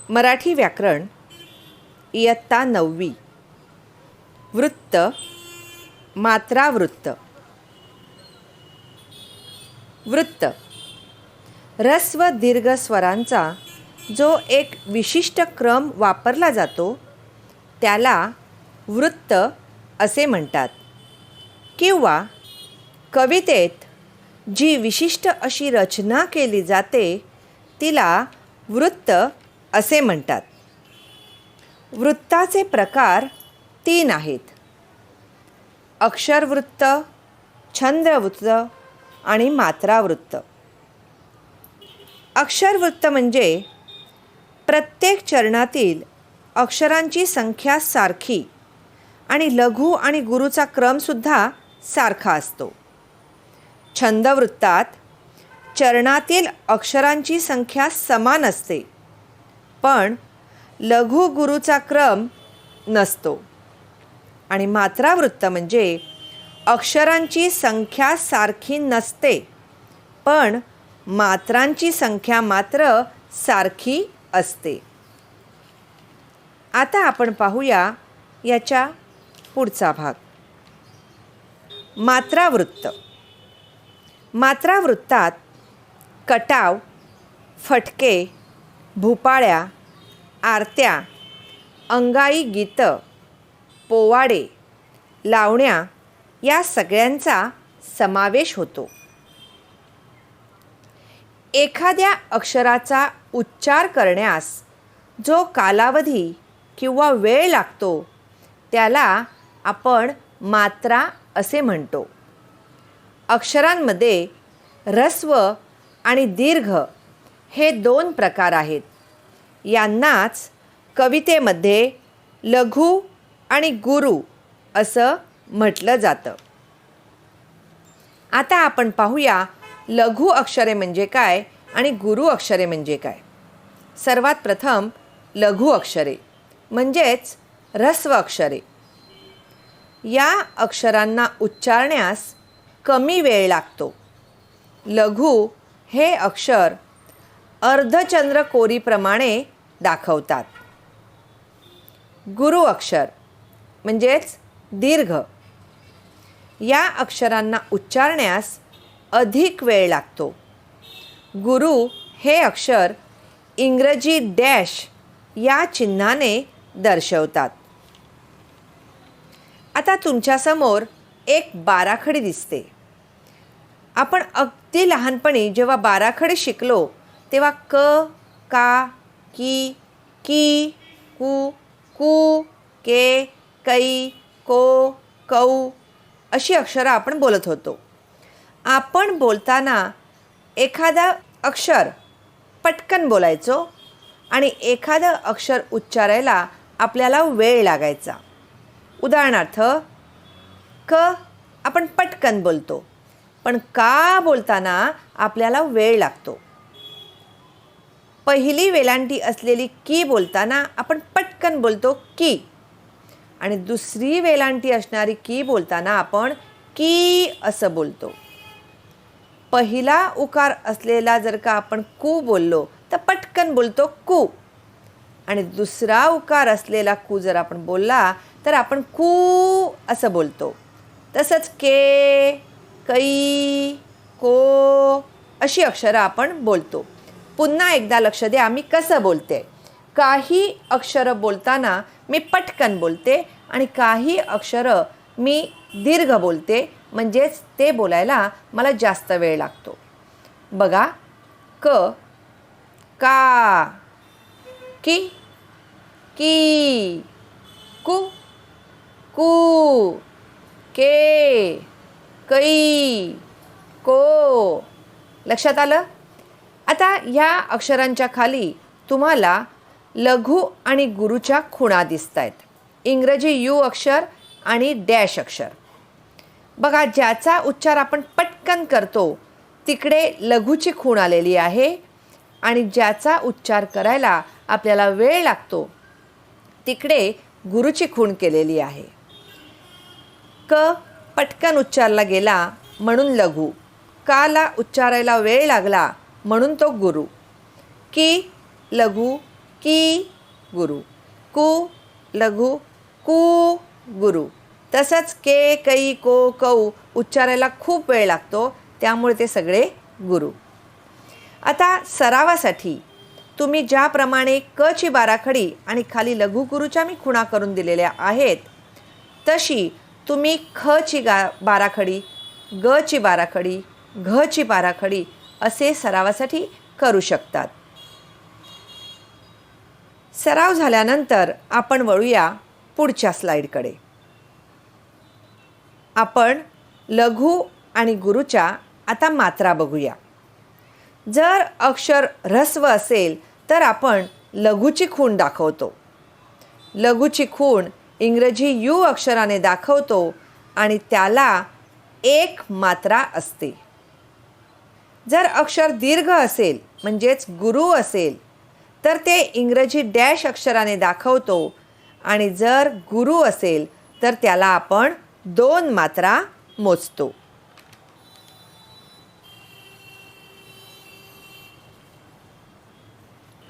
मराठी व्याकरण इयत्ता 9वी. वृत्त, मात्रावृत्त. वृत्त ऱ्हस्व दीर्घ स्वरांचा जो एक विशिष्ट क्रम वापरला जातो त्याला वृत्त असे म्हणतात. किंवा कवितेत जी विशिष्ट अशी रचना केली जाते तिला वृत्त असे म्हणतात. वृत्ताचे प्रकार 3 आहेत: अक्षरवृत्त, छंदवृत्त आणि मात्रावृत्त. अक्षरवृत्त म्हणजे प्रत्येक चरणातील अक्षरांची संख्या सारखी आणि लघु आणि गुरूचा क्रमसुद्धा सारखा असतो. छंदवृत्तात चरणातील अक्षरांची संख्या समान असते पण लघु गुरूचा क्रम नसतो. आणि मात्रावृत्त म्हणजे अक्षरांची संख्या सारखी नसते पण मात्रांची संख्या मात्र सारखी असते. आता आपण पाहूया याच्या पुढचा भाग. मात्रावृत्त. मात्रावृत्तात कटाव, फटके, भूपाळ्या, आरत्या, अंगाई गीतं, पोवाडे, लावण्या या सगळ्यांचा समावेश होतो. एखाद्या अक्षराचा उच्चार करण्यास जो कालावधी किंवा वेळ लागतो त्याला आपण मात्रा असे म्हणतो. अक्षरांमध्ये ऱ्हस्व आणि दीर्घ हे 2 प्रकार आहेत. यांनाच कवितेमध्ये लघु आणि गुरू असं म्हटलं जातं. आता आपण पाहूया लघु अक्षरे म्हणजे काय आणि गुरू अक्षरे म्हणजे काय. सर्वात प्रथम लघु अक्षरे म्हणजेच ऱ्हस्व अक्षरे. या अक्षरांना उच्चारण्यास कमी वेळ लागतो. लघु हे अक्षर अर्धचंद्र कोरीप्रमाणे दाखवतात. गुरू अक्षर म्हणजेच दीर्घ. या अक्षरांना उच्चारण्यास अधिक वेळ लागतो. गुरू हे अक्षर इंग्रजी डॅश या चिन्हाने दर्शवतात. आता तुमच्यासमोर एक बाराखडी दिसते. आपण अगदी लहानपणी जेव्हा बाराखडी शिकलो तेव्हा क, का, की, की, कु, कू, के, कै, को, कौ अशी अक्षरं आपण बोलत होतो. आपण बोलताना एखादा अक्षर पटकन बोलायचो आणि एखादं अक्षर उच्चारायला आपल्याला वेळ लागायचा. उदाहरणार्थ क आपण पटकन बोलतो पण का बोलताना आपल्याला वेळ लागतो. पहिली वेलांटी असलेली की बोलताना आपण पटकन बोलतो की आणि दुसरी वेलांटी असणारी की बोलताना आपण की असं बोलतो. पहिला उकार असलेला जर का आपण कू बोललो तर पटकन बोलतो कू आणि दुसरा उकार असलेला कू जर आपण बोलला तर आपण कू असं बोलतो. तसंच के, कै, को अशी अक्षरं आपण बोलतो. पुन्हा एकदा लक्ष द्या मी कसं बोलते. काही अक्षरं बोलताना मी पटकन बोलते आणि काही अक्षरं मी दीर्घ बोलते म्हणजेच ते बोलायला मला जास्त वेळ लागतो. बघा क, का, की, की, कु, कू, के, कै, को. लक्षात आलं? आता ह्या अक्षरांच्या खाली तुम्हाला लघु आणि गुरूच्या खुणा दिसत आहेत. इंग्रजी यू अक्षर आणि डॅश अक्षर. बघा ज्याचा उच्चार आपण पटकन करतो तिकडे लघुची खूण आलेली आहे आणि ज्याचा उच्चार करायला आपल्याला वेळ लागतो तिकडे गुरूची खूण केलेली आहे. क पटकन उच्चारला गेला म्हणून लघु, काला उच्चारायला वेळ लागला म्हणून तो गुरु. की लघु, की गुरु, कु लघु, कु गुरु. तसंच के, कै, को, कौ उच्चारायला खूप वेळ लागतो, त्यामुळे ते सगळे गुरु. आता सरावासाठी तुम्ही ज्याप्रमाणे क ची बाराखडी आणि खाली लघु गुरुच्या मी खुणा करून दिलेल्या आहेत, तशी तुम्ही ख ची बाराखडी, ग ची बाराखडी, घ ची बाराखडी असे सरावासाठी करू शकतात. सराव झाल्यानंतर आपण वळूया पुढच्या स्लाईडकडे. आपण लघु आणि गुरुच्या आता मात्रा बघूया. जर अक्षर ऱ्हस्व असेल तर आपण लघुची खूण दाखवतो. लघुची खूण इंग्रजी यू अक्षराने दाखवतो आणि त्याला एक मात्रा असते. जर अक्षर दीर्घ असेल म्हणजेच गुरु असेल तर ते इंग्रजी डॅश अक्षराने दाखवतो आणि जर गुरु असेल तर त्याला आपण 2 मात्रा मोजतो.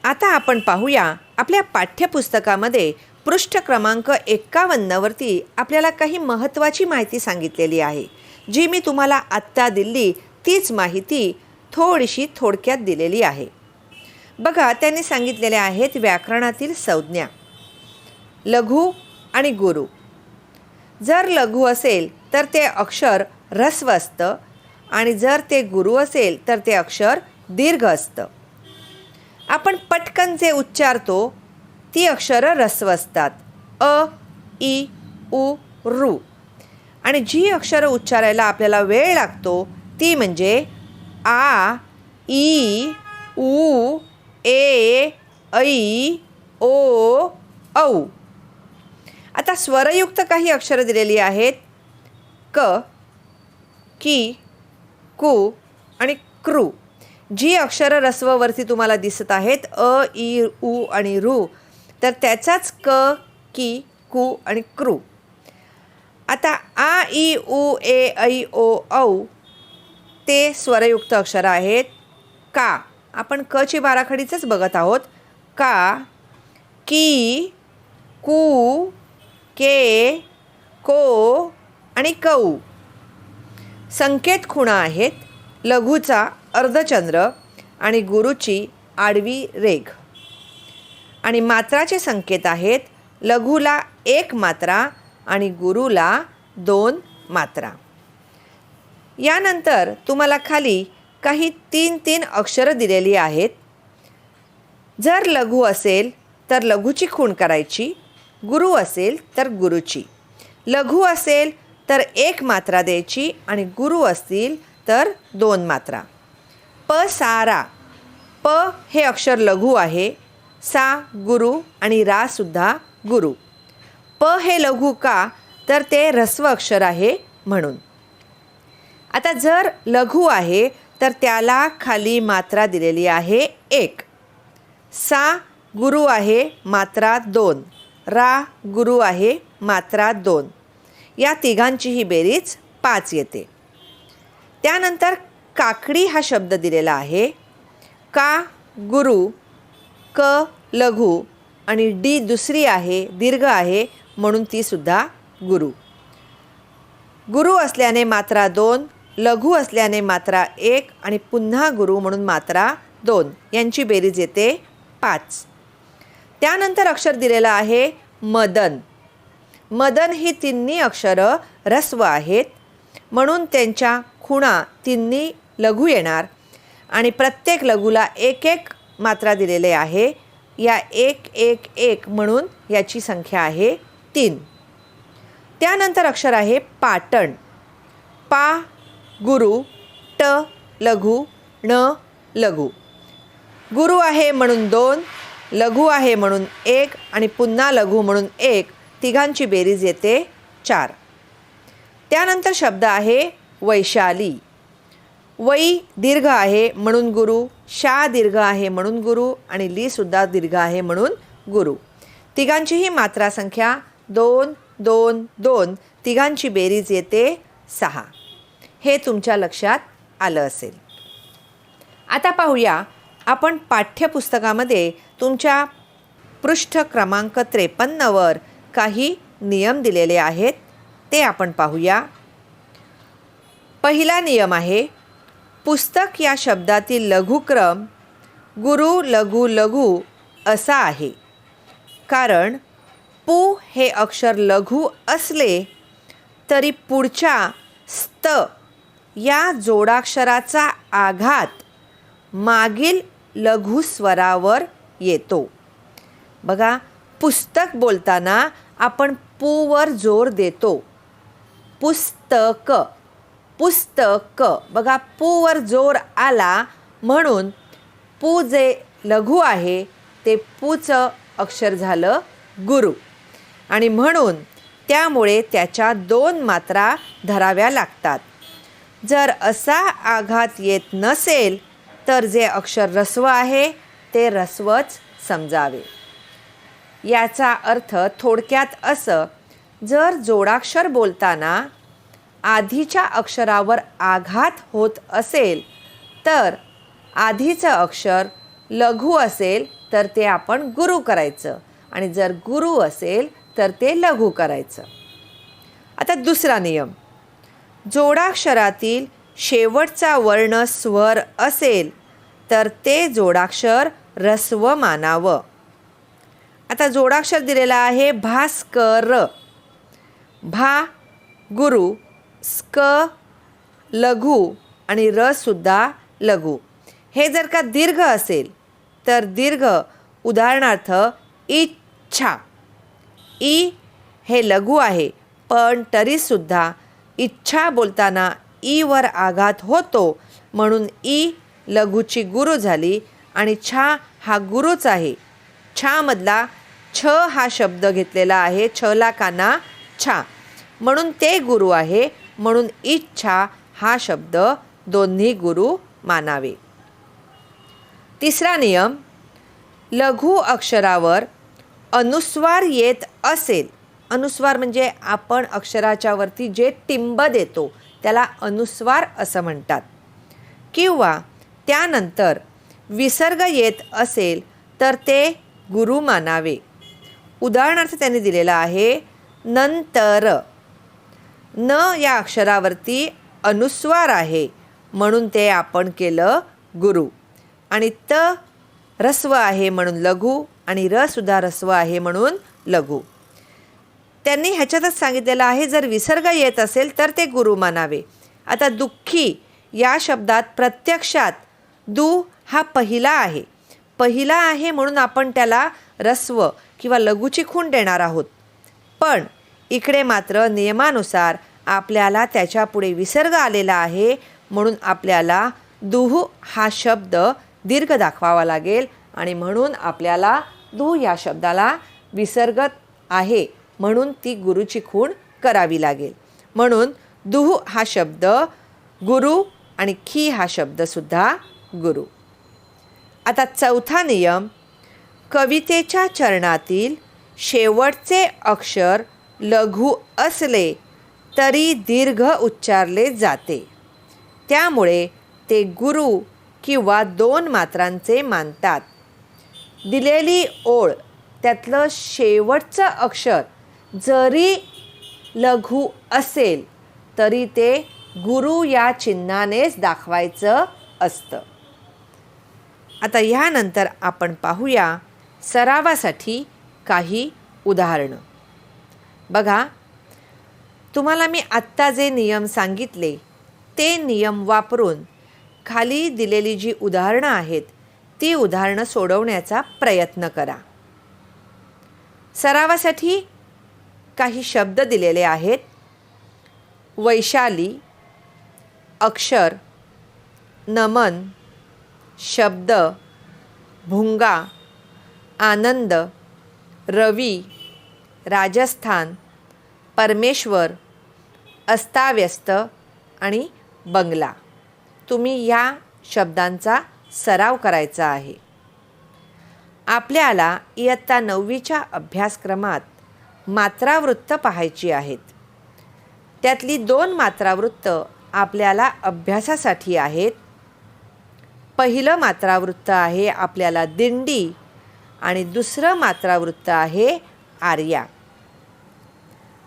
आता आपण पाहूया आपल्या पाठ्यपुस्तकामध्ये पृष्ठ क्रमांक 51 वरती आपल्याला काही महत्त्वाची माहिती सांगितलेली आहे, जी मी तुम्हाला आत्ता दिली तीच माहिती थोडीशी थोडक्यात दिलेली आहे. बघा, त्यांनी सांगितलेल्या आहेत व्याकरणातील संज्ञा. लघु आणि गुरु. जर लघु असेल तर ते अक्षर ऱ्हस्व असतं आणि जर ते गुरु असेल तर ते अक्षर दीर्घ असतं. आपण पटकन जे उच्चारतो ती अक्षरं ऱ्हस्व असतात. अ, इ, उ, रू. आणि जी अक्षरं उच्चारायला आपल्याला वेळ लागतो ती म्हणजे आ, ई, उ, ए, ऐ, ओ, औ. आता स्वरयुक्त काही अक्षरं दिलेली आहेत. क, की, कु आणि कृ. जी अक्षरं ऱ्हस्ववरती तुम्हाला दिसत आहेत अ, ई, उ आणि रू, तर त्याचाच क, की, कु आणि कृ. आता आ, ई, उ, ए, ऐ, ओ, औ ते स्वरयुक्त अक्षरं आहेत. का, आपण क ची बाराखडीचंच बघत आहोत. का, की, कु, के, को आणि कौ. संकेत खुणा आहेत. लघुचा अर्धचंद्र आणि गुरुची आडवी रेघ. आणि मात्राचे संकेत आहेत. लघुला 1 मात्रा आणि गुरुला 2 मात्रा. यानंतर तुम्हाला खाली काही 3 अक्षरं दिलेली आहेत. जर लघु असेल तर लघुची खूण करायची, गुरु असेल तर गुरुची. लघु असेल तर 1 मात्रा द्यायची आणि गुरु असतील तर 2 मात्रा. प, सा, रा. प हे अक्षर लघु आहे. सा गुरु आणि रा सुद्धा गुरु. प हे लघु का, तर ते ऱ्हस्व अक्षर आहे म्हणून. आता जर लघु आहे तर त्याला खाली मात्रा दिलेली आहे 1. सा गुरु आहे, मात्रा 2. रा गुरु आहे, मात्रा 2. या तिघांचीही बेरीज 5 येते. त्यानंतर काकडी हा शब्द दिलेला आहे. का गुरु, क लघु आणि डी दुसरी आहे, दीर्घ आहे म्हणून ती सुद्धा गुरु. गुरु असल्याने मात्रा 2, लघु असल्याने मात्रा 1 आणि पुन्हा गुरु म्हणून मात्रा 2. यांची बेरीज येते 5. त्यानंतर अक्षर दिलेलं आहे मदन. मदन ही 3 अक्षरं ऱ्हस्व आहेत म्हणून त्यांच्या खुणा 3 लघु येणार आणि प्रत्येक लघुला 1 मात्रा दिलेले आहे. या 1 1 1 म्हणून याची संख्या आहे 3. त्यानंतर अक्षर आहे पाटण. पा गुरु, ट लघु, ण लघु. गुरु आहे म्हणून 2, लघु आहे म्हणून 1 आणि पुन्हा लघु म्हणून 1. तिघांची बेरीज येते 4. त्यानंतर शब्द आहे वैशाली. वै दीर्घ आहे म्हणून गुरु, शा दीर्घ आहे म्हणून गुरु आणि ली सुद्धा दीर्घ आहे म्हणून गुरु. तिघांचीही मात्रा संख्या 2 2 2. तिघांची बेरीज येते 6. हे तुमच्या लक्षात आलं असेल. आता पाहूया आपण पाठ्यपुस्तकामध्ये तुमच्या पृष्ठ क्रमांक 53वर काही नियम दिलेले आहेत, ते आपण पाहूया. पहिला नियम आहे, पुस्तक या शब्दातील लघुक्रम गुरु लघु लघु असा आहे. कारण पु हे अक्षर लघु असले तरी पुढच्या स्त या जोडाक्षराचा आघात मागील लघु स्वरावर येतो. बघा, पुस्तक बोलताना आपण पुवर जोर देतो. पुस्तक, पुस्तक. बघा, पुवर जोर आला म्हणून पु जे लघु आहे ते पुचं अक्षर झालं गुरु, आणि म्हणून त्यामुळे त्याच्या 2 मात्रा धराव्या लागतात. जर असा आघात येत नसेल तर जे अक्षर ऱ्हस्व आहे ते ऱ्हस्वच समजावे. याचा अर्थ थोडक्यात असं, जर जोडाक्षर बोलताना आधीच्या अक्षरावर आघात होत असेल तर आधीचं अक्षर लघु असेल तर ते आपण गुरु करायचं, आणि जर गुरु असेल तर ते लघु करायचं. आता दुसरा नियम, जोडाक्षरातील शेवटचा वर्ण स्वर असेल तर ते जोडाक्षर ऱ्हस्व मानावं. आता जोडाक्षर दिलेला आहे भास्कर. भा गुरु, स्क लघु आणि र सुद्धा लघु. हे जर का दीर्घ असेल तर दीर्घ, उदाहरणार्थ इच्छा. ई हे लघु आहे पण तरीसुद्धा इच्छा बोलताना ईवर आघात होतो म्हणून ई लघुची गुरु झाली, आणि छा हा गुरुच आहे. छामधला छ हा शब्द घेतलेला आहे, छला काना छा, म्हणून ते गुरु आहे. म्हणून इच्छा हा शब्द दोन्ही गुरु मानावे. तिसरा नियम, लघु अक्षरावर अनुस्वार येत असेल, अनुस्वार म्हणजे आपण अक्षराच्या वरती जे टिंब देतो त्याला अनुस्वार असं म्हणतात, किंवा त्यानंतर विसर्ग येत असेल तर ते गुरु मानावे. उदाहरणार्थ त्यांनी दिलेला आहे नंतर. न या अक्षरावरती अनुस्वार आहे म्हणून ते आपण केलं गुरु, आणि त ऱ्हस्व आहे म्हणून लघु, आणि र सुद्धा ऱ्हस्व आहे म्हणून लघु. त्यांनी ह्याच्यातच सांगितलेलं आहे जर विसर्ग येत असेल तर ते गुरु मानावे. आता दुःखी या शब्दात प्रत्यक्षात दु हा पहिला आहे. पहिला आहे म्हणून आपण त्याला ऱ्हस्व किंवा लघुची खूण देणार आहोत, पण इकडे मात्र नियमानुसार आपल्याला त्याच्यापुढे विसर्ग आलेला आहे म्हणून आपल्याला दुह हा शब्द दीर्घ दाखवावा लागेल, आणि म्हणून आपल्याला दु या शब्दाला विसर्ग आहे म्हणून ती गुरुची खूण करावी लागेल. म्हणून दुह हा शब्द गुरु आणि खी हा शब्दसुद्धा गुरु. आता चौथा नियम, कवितेच्या चरणातील शेवटचे अक्षर लघु असले तरी दीर्घ उच्चारले जाते, त्यामुळे ते गुरु किंवा 2 मात्रांचे मानतात. दिलेली ओळ त्यातलं शेवटचं अक्षर जरी लघु असेल तरी ते गुरु या चिन्हानेच दाखवायचं असतं. आता ह्यानंतर आपण पाहूया सरावासाठी काही उदाहरणं. बघा, तुम्हाला मी आत्ता जे नियम सांगितले ते नियम वापरून खाली दिलेली जी उदाहरणं आहेत ती उदाहरणं सोडवण्याचा प्रयत्न करा. सरावासाठी काही शब्द दिलेले आहेत. वैशाली, अक्षर, नमन, शब्द, भुंगा, आनंद, रवी, राजस्थान, परमेश्वर, अस्ताव्यस्त आणि बंगला. तुम्ही या शब्दांचा सराव करायचा आहे. आपल्याला इयत्ता 9वीच्या अभ्यासक्रमात मात्रावृत्त पाहायची आहेत. त्यातली 2 मात्रावृत्त आपल्याला अभ्यासासाठी आहेत. पहिलं मात्रावृत्त आहे आपल्याला दिंडी, आणि दुसरं मात्रावृत्त आहे आर्या.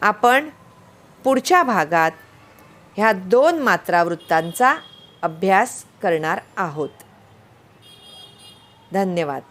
आपण पुढच्या भागात ह्या 2 मात्रावृत्तांचा अभ्यास करणार आहोत. धन्यवाद.